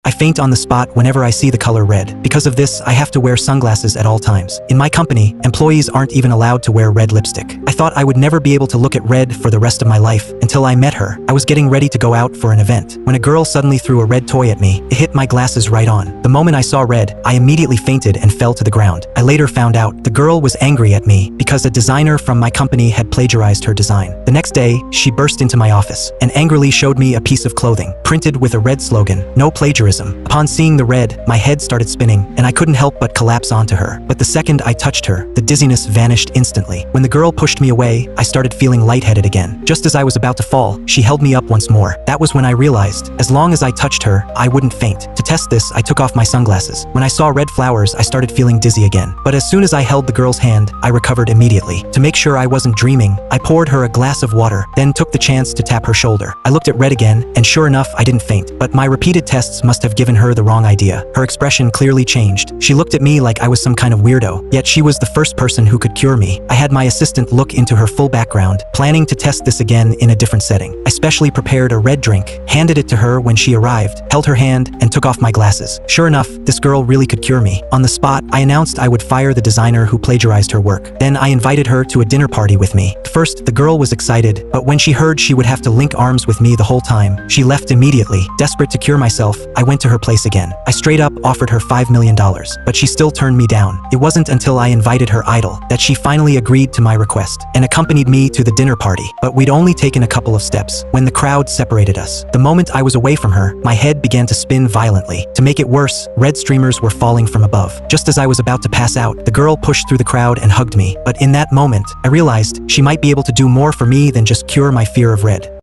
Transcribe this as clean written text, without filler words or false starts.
I faint on the spot whenever I see the color red. Because of this, I have to wear sunglasses at all times. In my company, employees aren't even allowed to wear red lipstick. I thought I would never be able to look at red for the rest of my life until I met her. I was getting ready to go out for an event when a girl suddenly threw a red toy at me. It hit my glasses right on. The moment I saw red, I immediately fainted and fell to the ground. I later found out the girl was angry at me because a designer from my company had plagiarized her design. The next day, she burst into my office and angrily showed me a piece of clothing printed with a red slogan, "No plagiarism." Upon seeing the red, my head started spinning and I couldn't help but collapse onto her. But the second I touched her, the dizziness vanished instantly. When the girl pushed me away, I started feeling lightheaded again. Just as I was about to fall, she held me up once more. That was when I realized, as long as I touched her, I wouldn't faint. To test this, I took off my sunglasses. When I saw red flowers, I started feeling dizzy again. But as soon as I held the girl's hand, I recovered immediately. To make sure I wasn't dreaming, I poured her a glass of water, then took the chance to tap her shoulder. I looked at red again, and sure enough, I didn't faint. But my repeated tests must have given her the wrong idea. Her expression clearly changed. She looked at me like I was some kind of weirdo, yet she was the first person who could cure me. I had my assistant look into her full background, planning to test this again in a different setting. I specially prepared a red drink, handed it to her when she arrived, held her hand, and took off my glasses. Sure enough, this girl really could cure me. On the spot, I announced I would fire the designer who plagiarized her work. Then I invited her to a dinner party with me. At first, the girl was excited, but when she heard she would have to link arms with me the whole time, she left immediately. Desperate to cure myself, I went to her place again. I straight up offered her $5 million, but she still turned me down. It wasn't until I invited her idol that she finally agreed to my request and accompanied me to the dinner party. But we'd only taken a couple of steps when the crowd separated us. The moment I was away from her, my head began to spin violently. To make it worse, red streamers were falling from above. Just as I was about to pass out, the girl pushed through the crowd and hugged me. But in that moment, I realized she might be able to do more for me than just cure my fear of red.